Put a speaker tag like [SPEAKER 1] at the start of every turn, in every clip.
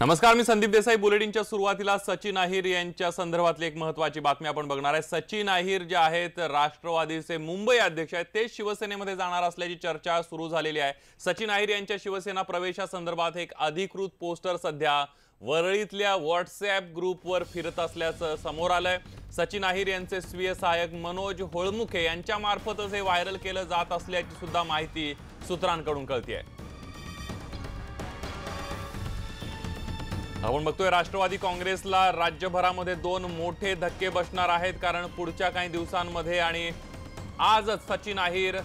[SPEAKER 1] नमस्कार, मी संदीप देसाई। बुलेटिनच्या सुरुवातीला सचिन अहिर यांच्या संदर्भातली एक महत्त्वाची बातमी आपण बघणार आहे। सचिन अहिर जे आहेत राष्ट्रवादीचे मुंबई अध्यक्ष आहेत, ते शिवसेनेमध्ये जाणार असल्याची चर्चा सुरू झालेली आहे। सचिन अहिर यांच्या शिवसेना प्रवेशासंदर्भात एक अधिकृत पोस्टर सध्या वरळीतल्या व्हॉट्सॲप ग्रुपवर फिरत असल्याचं समोर आलंय। सचिन अहिर यांचे स्वीय सहाय्यक मनोज होळमुखे यांच्या मार्फतच हे व्हायरल केलं जात असल्याची सुद्धा माहिती सूत्रांकडून कळतेय। आपण बघतोय राष्ट्रवादी काँग्रेसला राज्यभरामध्ये दोन मोठे धक्के बसणार आहेत, कारण पुढच्या काही दिवसांमध्ये आणि आजच सचिन अहिर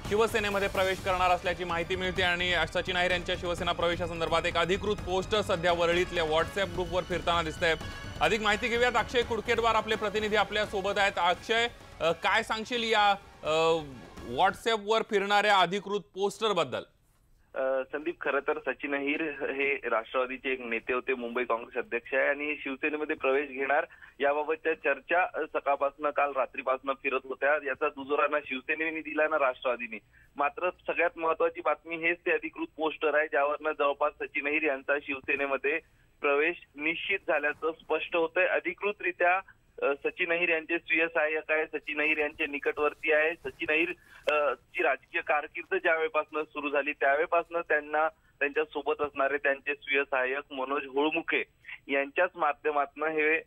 [SPEAKER 1] शिवसेनेमध्ये प्रवेश करणार असल्याची माहिती मिळते आणि सचिन अहिर यांच्या शिवसेना प्रवेशासंदर्भात एक अधिकृत पोस्टर सध्या वरळीतल्या व्हॉट्सॲप ग्रुपवर फिरताना दिसतंय। अधिक माहिती घेऊयात। अक्षय कुडकेटवार आपले प्रतिनिधी आपल्या सोबत आहेत। अक्षय, काय सांगशील या व्हॉट्सॲपवर फिरणाऱ्या अधिकृत पोस्टर बद्दल?
[SPEAKER 2] संदीप, खरं तर सचिन अहिर हे राष्ट्रवादीचे एक नेते होते, मुंबई काँग्रेस अध्यक्ष आहे आणि शिवसेनेमध्ये प्रवेश घेणार याबाबतच्या चर्चा सकाळपासून काल रात्रीपासून फिरत होत्या। याचा दुजोरा शिवसेनेने दिला ना राष्ट्रवादीने। मात्र सगळ्यात महत्वाची बातमी हेच ते अधिकृत पोस्टर आहे, ज्यावरनं जवळपास सचिन अहिर यांचा शिवसेनेमध्ये प्रवेश निश्चित झाल्याचं स्पष्ट होतंय। अधिकृतरित्या सचिन अहिर यांचे स्वीय सहाय्यक आहे, सचिन अहिर यांचे निकटवर्ती आहे। सचिन अहिर ची राजकीय कारकीर्द ज्यावेळेपासून सुरू झाली त्यावेळेपासून त्यांच्या सोबत असणारे त्यांचे स्वीय सहाय्यक मनोज होळमुखे यांच्याच माध्यमातून हे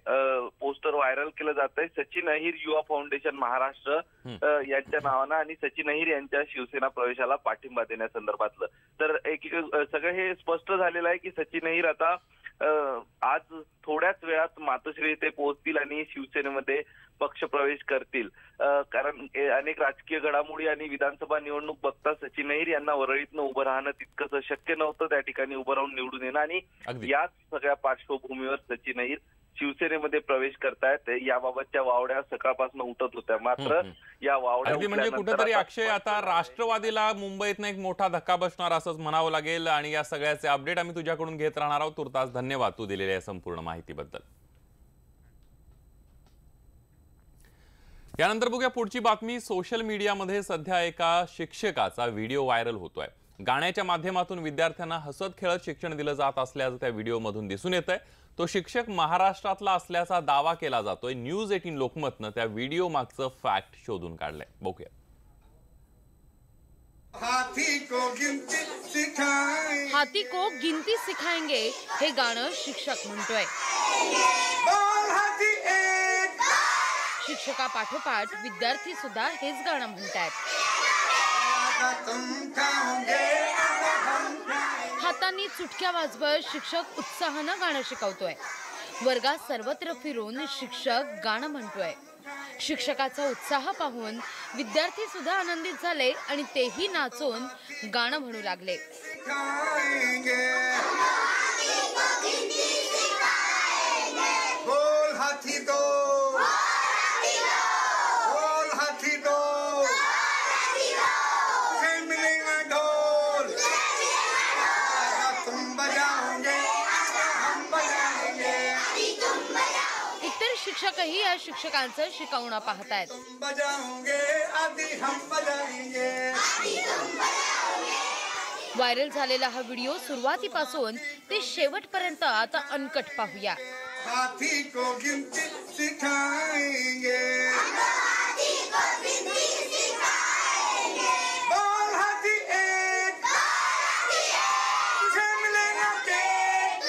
[SPEAKER 2] पोस्टर व्हायरल केलं जात आहे। सचिन अहिर युवा फाउंडेशन महाराष्ट्र यांच्या नावानं आणि सचिन अहिर यांच्या शिवसेना प्रवेशाला पाठिंबा देण्यासंदर्भातलं तर सगळं हे स्पष्ट झालेलं आहे की सचिन अहिर आता आज थोड्याच वेळात मातोश्री येथे पोहोचतील आणि शिवसेनेमध्ये पक्षप्रवेश करतील। कारण अनेक राजकीय घडामोडी आणि विधानसभा निवडणूक बघता सचिन अहिर यांना वरळीतनं उभं राहणं तितकंसं शक्य नव्हतं, त्या ठिकाणी उभं राहून निवडून येणं आणि याच सगळ्या पार्श्वभूमीवर सचिन अहिर शिवसेनेमध्ये प्रवेश करतायत। याबाबतच्या वावड्या सकाळपासून उठत होत्या, मात्र या वावड्या
[SPEAKER 1] म्हणजे कुठेतरी अक्षय आता राष्ट्रवादीला मुंबईतनं एक मोठा धक्का बसणार असंच म्हणावं लागेल आणि या सगळ्याचे अपडेट आम्ही तुझ्याकडून घेत राहणार आहोत। तुर्तास धन्यवाद तू दिलेल्या या संपूर्ण माहितीबद्दल। यानंतर बघूया पुढची बातमी। सोशल मीडियामध्ये सध्या एका शिक्षकाचा व्हिडिओ व्हायरल होतोय। गाण्याच्या माध्यमातून विद्यार्थ्यांना हसत खेळत शिक्षण दिलं जात असल्याचं त्या व्हिडिओमधून दिसून येतंय। तो शिक्षक महाराष्ट्रातला असल्याचा दावा केला जातोय। न्यूज 18 लोकमतनं त्या व्हिडिओ मागचं फॅक्ट शोधून काढलंय, बघूया।
[SPEAKER 3] हाथी को गिनती सिखाएंगे हे गाणं शिक्षक म्हणतोय। शिक्षकापाठोपाठ विद्यार्थी सुद्धा हेच गाणं म्हणतात। हातांनी चुटक्या वाजवत शिक्षक उत्साहानं गाणं शिकवतोय। वर्गात सर्वत्र फिरून शिक्षक गाणं म्हणतोय। शिक्षकाचा उत्साह पाहून विद्यार्थी सुद्धा आनंदित झाले आणि तेही नाचून गाणं म्हणू लागले। इतर शिक्षकही या शिक्षकांचं शिकवणं पाहतायत। व्हायरल झालेला हा व्हिडिओ सुरुवातीपासून ते शेवटपर्यंत आता अनकट पाहूया। हाथी को गिनती सिखाएंगे, बोल हाथी एक, तुझे मिलेगा केक,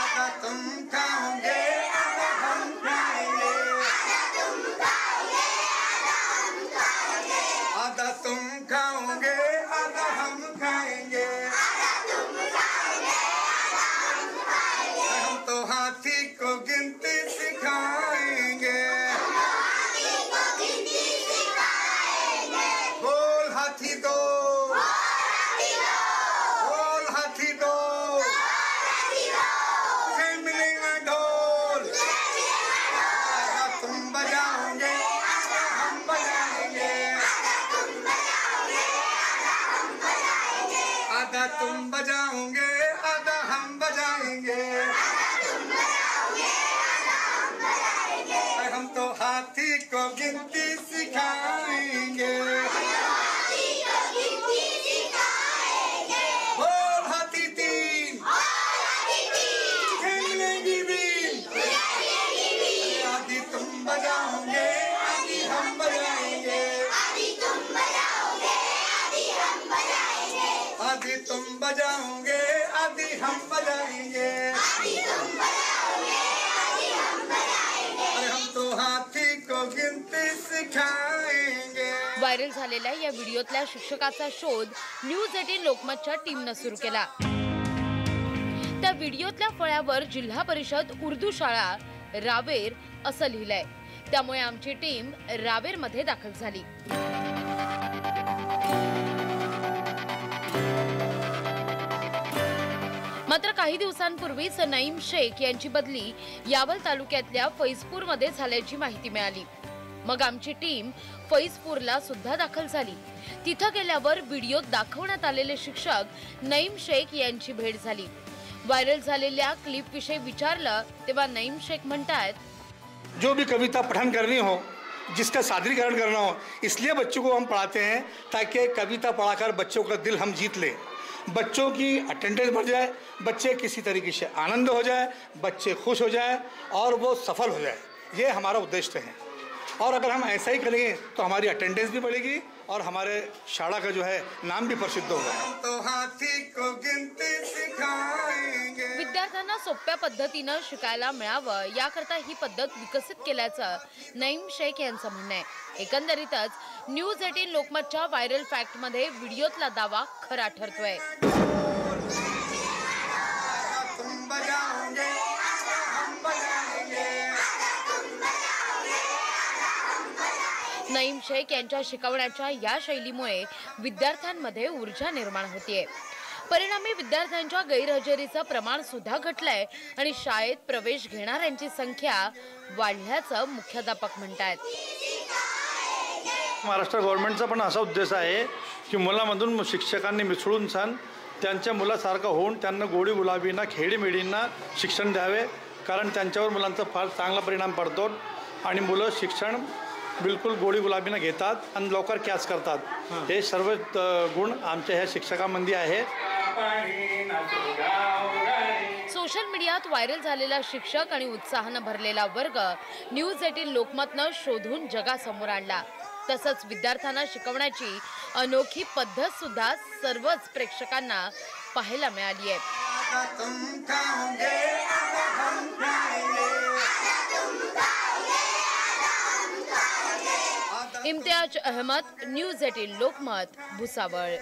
[SPEAKER 3] आधा तुम खाओगे आधा हम खाएंगे, आधा तुम खाओगे आधा हम खाएंगे। हम तो हाथी को गिनती सिखाएंगे, बोल हाथी दो, बोल हाथी दो, तुझे मिलेगा ढोल, आधा तुम बजाओगे आधा हम बजाएंगे, आधा तुम बजाओगे आधा हम बजाएंगे। हम तो हाथी को गिनती सिखाएंगे, बोल हाथी तीन,
[SPEAKER 4] बजाओगे आदि हम बजाएंगे, अरे हम तो हाथी को गिनती सिखाएंगे।
[SPEAKER 3] व्हायरल झालेल्या या व्हिडिओतल्या शिक्षकाचा शोध न्यूज 18 लोकमतच्या टीमनं सुरू केला। त्या व्हिडिओतल्या फळ्यावर जिल्हा परिषद उर्दू शाळा रावेर असं लिहिलंय, त्यामुळे आमची टीम रावेरमध्ये दाखल झाली। मात्र काही दिवसांपूर्वीच नईम शेख यांची बदली यावल तालुक्यातल्या फैजपूरमध्ये झाल्याची माहिती मिळाली। मग आमची टीम फैजपूरला सुद्धा दाखल झाली। तिथं गेल्यावर व्हिडिओत दाखवण्यात आलेले शिक्षक नईम शेख यांची भेट झाली। व्हायरल झालेल्या क्लिप विषयी विचारलं तेव्हा नईम शेख म्हणतात,
[SPEAKER 5] जो भी कविता पठन करनी हो, जिसका सादरीकरण करना हो, इसलिए बच्चों को हम पढ़ाते हैं ताकि कविता पढ़ाकर बच्चों का दिल हम जीत लें, बच्चों की अटेंडेंस बढ़ जाए, बच्चे किसी तरीके से आनंद हो जाए, बच्चे खुश हो जाए और वो सफल हो जाए। ये हमारा उद्देश्य है और अगर हम ऐसा ही करेंगे तो हमारी अटेंडेंस भी बढ़ेगी और हमारे शाला का जो है नाम भी प्रसिद्ध होगा।
[SPEAKER 4] तो हाथी को गिनती सिखाएंगे।
[SPEAKER 3] विद्यार्थ्यांना सोप्या पद्धतीनं शिकायला मिळावं याकरता ही पद्धत विकसित केल्याचं नईम शेख यांचं म्हणणं आहे। एकंदरीतच न्यूज 18 लोकमतच्या व्हायरल फॅक्टमध्ये व्हिडिओतला दावा खरा ठरतोय।
[SPEAKER 4] तुम बजाओगे हम बजाएंगे।
[SPEAKER 3] नईम शेख यांच्या शिकवण्याच्या या शैलीमुळे विद्यार्थ्यांमध्ये ऊर्जा निर्माण होतीये। परिणामी विद्यार्थ्यांच्या गैरहजेरीचं प्रमाण सुद्धा घटलंय आणि शाळेत प्रवेश घेणाऱ्यांची संख्या वाढल्याचं मुख्याध्यापक म्हणतात।
[SPEAKER 6] महाराष्ट्र गव्हर्नमेंटचा पण असा उद्देश आहे की मुलांमधून शिक्षकांनी मिसळून छान त्यांच्या मुलासारखं होऊन त्यांना गोडी गुलाबींना खेडीमेडींना शिक्षण द्यावे, कारण त्यांच्यावर मुलांचा फार चांगला परिणाम पडतो आणि मुलं शिक्षण बिलकुल गोडी गुलाबीनं घेतात आणि लवकर कॅच करतात। हे सर्व गुण आमच्या ह्या शिक्षकांमध्ये आहे।
[SPEAKER 3] सोशल मीडियात व्हायरल झालेला शिक्षक आणि उत्साहानं भरलेला वर्ग न्यूज 18 लोकमतनं शोधून जगासमोर आणला। तसंच विद्यार्थ्यांना शिकवण्याची अनोखी पद्धत सुद्धा सर्वच प्रेक्षकांना पाहायला मिळाली आहे।
[SPEAKER 4] तुम खाओगे हम खाएंगे।
[SPEAKER 3] इम्तियाज अहमद, न्यूज 18 लोकमत, भुसावळ।